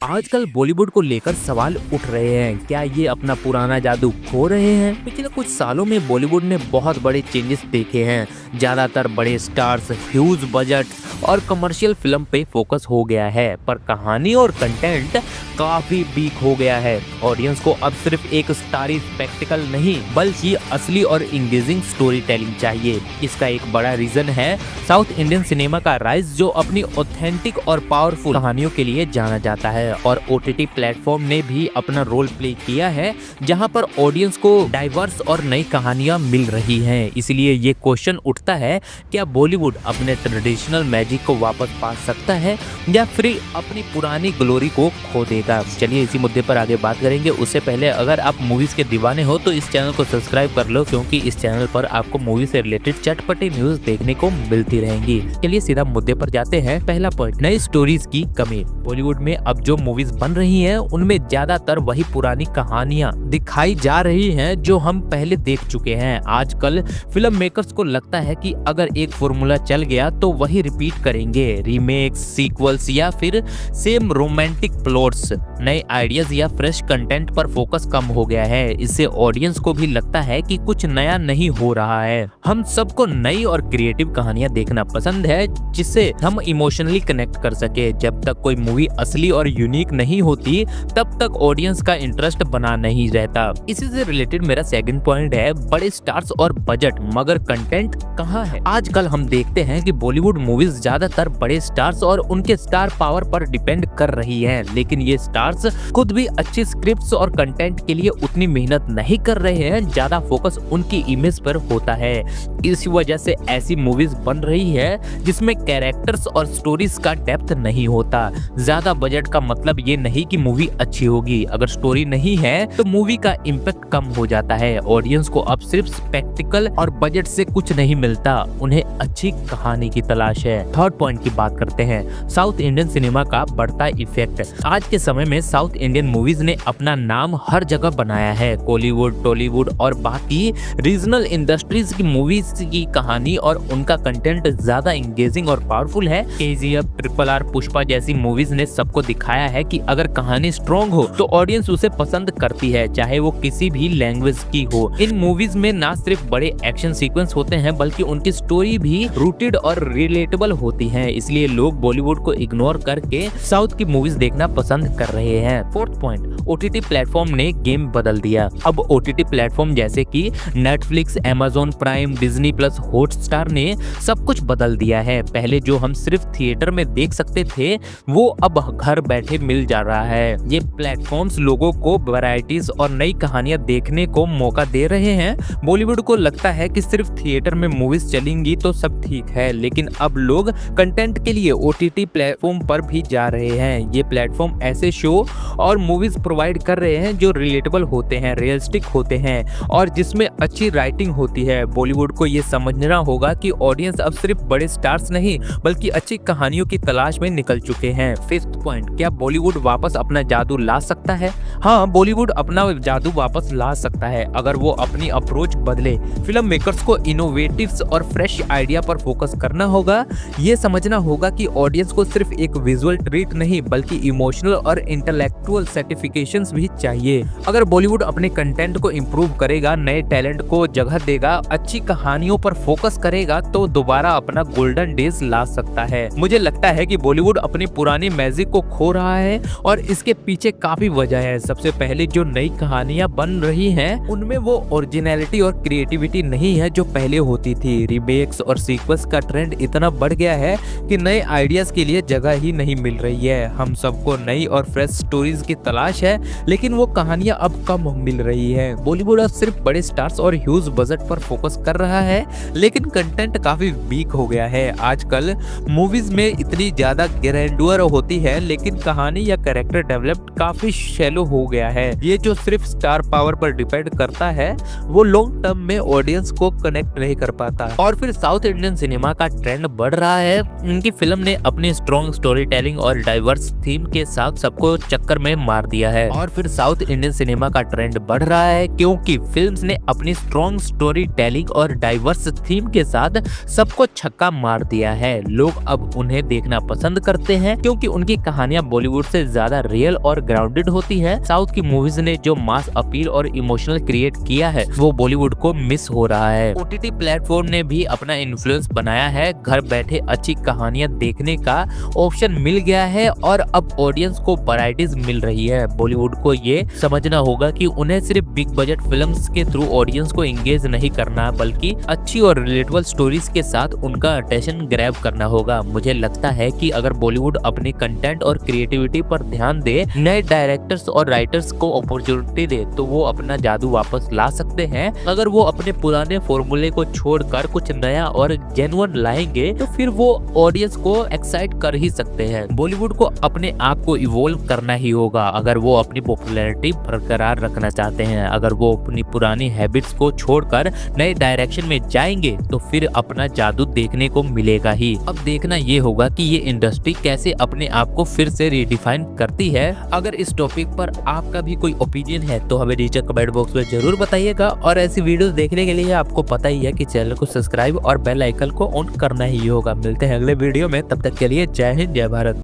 आजकल बॉलीवुड को लेकर सवाल उठ रहे हैं, क्या ये अपना पुराना जादू खो रहे हैं। पिछले कुछ सालों में बॉलीवुड ने बहुत बड़े चेंजेस देखे हैं। ज्यादातर बड़े स्टार्स, ह्यूज बजट और कमर्शियल फिल्म पे फोकस हो गया है, पर कहानी और कंटेंट काफी वीक हो गया है। ऑडियंस को अब सिर्फ एक स्टारी स्पेक्टिकल नहीं बल्कि असली और इंगेजिंग स्टोरी टेलिंग चाहिए। इसका एक बड़ा रीजन है साउथ इंडियन सिनेमा का राइज, जो अपनी ऑथेंटिक और पावरफुल कहानियों के लिए जाना जाता है। और ओटीटी प्लेटफॉर्म ने भी अपना रोल प्ले किया है, जहां पर ऑडियंस को डाइवर्स और नई कहानियां मिल रही हैं। इसलिए ये क्वेश्चन उठता है, क्या बॉलीवुड अपने ट्रेडिशनल मैजिक को वापस पा सकता है या फिर अपनी पुरानी ग्लोरी को खो देगा। चलिए इसी मुद्दे पर आगे बात करेंगे। उससे पहले अगर आप मूवीज के दीवाने हो तो इस चैनल को सब्सक्राइब कर लो, क्योंकि इस चैनल पर आपको मूवी से रिलेटेड चटपटी न्यूज देखने को मिलती रहेंगी। चलिए सीधा मुद्दे पर जाते हैं। पहला पॉइंट, नई स्टोरीज की कमी। बॉलीवुड में अब जो मूवीज बन रही हैं उनमें ज्यादातर वही पुरानी कहानियां दिखाई जा रही हैं जो हम पहले देख चुके हैं। आजकल फिल्म मेकर्स को लगता है कि अगर एक फॉर्मूला चल गया तो वही रिपीट करेंगे। रीमेक्स, सीक्वल्स या फिर सेम रोमांटिक प्लॉट्स। नए आइडियाज या फ्रेश कंटेंट पर फोकस कम हो गया है। इससे ऑडियंस को भी लगता है कि कुछ नया नहीं हो रहा है। हम सबको नई और क्रिएटिव कहानियां देखना पसंद है, जिससे हम इमोशनली कनेक्ट कर सके। जब तक कोई मूवी असली और यूनिक नहीं होती तब तक ऑडियंस का इंटरेस्ट बना नहीं रहता। इसी से रिलेटेड मेरा सेकंड पॉइंट है, बड़े स्टार्स और बजट मगर कंटेंट कहाँ है। आजकल हम देखते हैं कि बॉलीवुड मूवीज ज्यादातर बड़े स्टार्स और उनके स्टार पावर पर डिपेंड कर रही हैं, लेकिन ये स्टार्स खुद भी अच्छी स्क्रिप्ट्स और कंटेंट के लिए उतनी मेहनत नहीं कर रहे हैं। ज्यादा फोकस उनकी इमेज पर होता है। इस वजह से ऐसी मूवीज बन रही है जिसमें कैरेक्टर्स और स्टोरीज का डेप्थ नहीं होता। ज्यादा बजट का मतलब ये नहीं कि मूवी अच्छी होगी, अगर स्टोरी नहीं है तो मूवी का इम्पैक्ट कम हो जाता है। ऑडियंस को अब सिर्फ स्पेक्टिकल और बजट से कुछ नहीं मिलता, उन्हें अच्छी कहानी की तलाश है। थर्ड पॉइंट की बात करते हैं, साउथ इंडियन सिनेमा का बढ़ता इफेक्ट। आज के समय में साउथ इंडियन मूवीज ने अपना नाम हर जगह बनाया है। बॉलीवुड, टॉलीवुड और बाकी रीजनल इंडस्ट्रीज की मूवीज की कहानी और उनका कंटेंट ज्यादा इंगेजिंग और पावरफुल है। केजीएफ, RRR, पुष्पा जैसी मूवीज ने सबको दिखाया है कि अगर कहानी स्ट्रॉन्ग हो तो ऑडियंस उसे पसंद करती है, चाहे वो किसी भी लैंग्वेज की हो। इन मूवीज में ना सिर्फ बड़े एक्शन सीक्वेंस होते हैं बल्कि उनकी स्टोरी भी रूटेड और रिलेटेबल होती है। इसलिए लोग बॉलीवुड को इग्नोर करके साउथ की मूवीज देखना पसंद कर रहे हैं। फोर्थ पॉइंट, ओटीटी प्लेटफॉर्म ने गेम बदल दिया। अब ओटीटी प्लेटफॉर्म जैसे कि Netflix, Amazon prime, Disney plus, Hotstar ने सब कुछ बदल दिया है। पहले जो हम सिर्फ थिएटर में देख सकते थे वो अब घर बैठे मिल जा रहा है। ये प्लेटफॉर्म्स लोगों को वैरायटीज और नई कहानियां देखने को मौका दे रहे हैं। बॉलीवुड को लगता है कि सिर्फ थिएटर में मूवीज चलेंगी तो सब ठीक है, लेकिन अब लोग कंटेंट के लिए ओटीटी प्लेटफॉर्म पर भी जा रहे हैं। ये प्लेटफॉर्म ऐसे शो और मूवीज प्रोवाइड कर रहे हैं जो रिलेटेबल होते हैं, रियलिस्टिक होते हैं और जिसमें अच्छी राइटिंग होती है। बॉलीवुड को ये समझना होगा कि ऑडियंस अब सिर्फ बड़े स्टार्स नहीं बल्कि अच्छी कहानियों की तलाश में निकल चुके हैं। फिफ्थ पॉइंट, क्या बॉलीवुड वापस अपना जादू ला सकता है? हाँ, बॉलीवुड अपना जादू वापस ला सकता है अगर वो अपनी अप्रोच बदले। फिल्म मेकर्स को इनोवेटिव्स और फ्रेश आइडिया पर फोकस करना होगा। ये समझना होगा कि ऑडियंस को सिर्फ एक विजुअल ट्रीट नहीं बल्कि इमोशनल और इंटेलेक्चुअल सर्टिफिकेशंस भी चाहिए। अगर बॉलीवुड अपने कंटेंट को इम्प्रूव करेगा, नए टैलेंट को जगह देगा, अच्छी कहानियों पर फोकस करेगा तो दोबारा अपना गोल्डन डेज ला सकता है। मुझे लगता है कि बॉलीवुड अपनी पुरानी मैजिक को खो रहा है और इसके पीछे काफी वजह है। सबसे पहले जो नई कहानियां बन रही हैं उनमें वो ओरिजिनलिटी और क्रिएटिविटी नहीं है जो पहले होती थी। रीमेक्स और सीक्वल्स का ट्रेंड इतना बढ़ गया है कि नए आइडियाज के लिए जगह ही नहीं मिल रही है। हम सबको नई और फ्रेश स्टोरीज की तलाश है, लेकिन वो कहानियां अब कम मिल रही है। बॉलीवुड अब सिर्फ बड़े स्टार्स और ह्यूज बजट पर फोकस कर रहा है, लेकिन कंटेंट काफी वीक हो गया है। आजकल मूवीज में इतनी ज्यादा ग्रैंडर होती है लेकिन कहानी या कैरेक्टर डेवलप्ड काफी शैलो हो हो गया है। ये जो सिर्फ स्टार पावर पर डिपेंड करता है वो लॉन्ग टर्म में ऑडियंस को कनेक्ट नहीं कर पाता। और फिर साउथ इंडियन सिनेमा का ट्रेंड बढ़ रहा है। उनकी फिल्म ने अपनी स्ट्रॉन्ग स्टोरी टेलिंग और डाइवर्स थीम के साथ सबको चक्कर में मार दिया है। और फिर साउथ इंडियन सिनेमा का ट्रेंड बढ़ रहा है क्योंकि फिल्म्स ने अपनी स्ट्रॉन्ग स्टोरी टेलिंग और डाइवर्स थीम के साथ सबको छक्का मार दिया है। लोग अब उन्हें देखना पसंद करते हैं क्योंकि उनकी कहानियां बॉलीवुड से ज्यादा रियल और ग्राउंडेड होती है। साउथ की मूवीज ने जो मास अपील और इमोशनल क्रिएट किया है वो बॉलीवुड को मिस हो रहा है। ओटीटी प्लेटफॉर्म ने भी अपना इन्फ्लुएंस बनाया है। घर बैठे अच्छी कहानियां देखने का ऑप्शन मिल गया है और अब ऑडियंस को वैरायटीज मिल रही है। बॉलीवुड को ये समझना होगा कि उन्हें सिर्फ बिग बजट फिल्म्स के थ्रू ऑडियंस को एंगेज नहीं करना बल्कि अच्छी और रिलेटेबल स्टोरीज के साथ उनका अटेंशन ग्रैब करना होगा। मुझे लगता है कि अगर बॉलीवुड अपने कंटेंट और क्रिएटिविटी पर ध्यान दे, नए डायरेक्टर्स और राइटर्स को अपॉर्चुनिटी दे तो वो अपना जादू वापस ला सकते हैं। अगर वो अपने पुराने फॉर्मूले को छोड़कर कुछ नया और जेन्युइन लाएंगे तो फिर वो ऑडियंस को एक्साइट कर ही सकते हैं। बॉलीवुड को अपने आप को इवोल्व करना ही होगा अगर वो अपनी पॉपुलैरिटी बरकरार रखना चाहते हैं। अगर वो अपनी पुरानी हैबिट्स को छोड़कर नए डायरेक्शन में जाएंगे तो फिर अपना जादू देखने को मिलेगा ही। अब देखना ये होगा कि ये इंडस्ट्री कैसे अपने आप को फिर से रिडिफाइन करती है। अगर इस टॉपिक पर आपका भी कोई ओपिनियन है तो हमें नीचे कमेंट बॉक्स में जरूर बताइएगा। और ऐसी वीडियोस देखने के लिए आपको पता ही है कि चैनल को सब्सक्राइब और बेल आइकन को ऑन करना ही होगा। मिलते हैं अगले वीडियो में, तब तक के लिए जय हिंद जय भारत।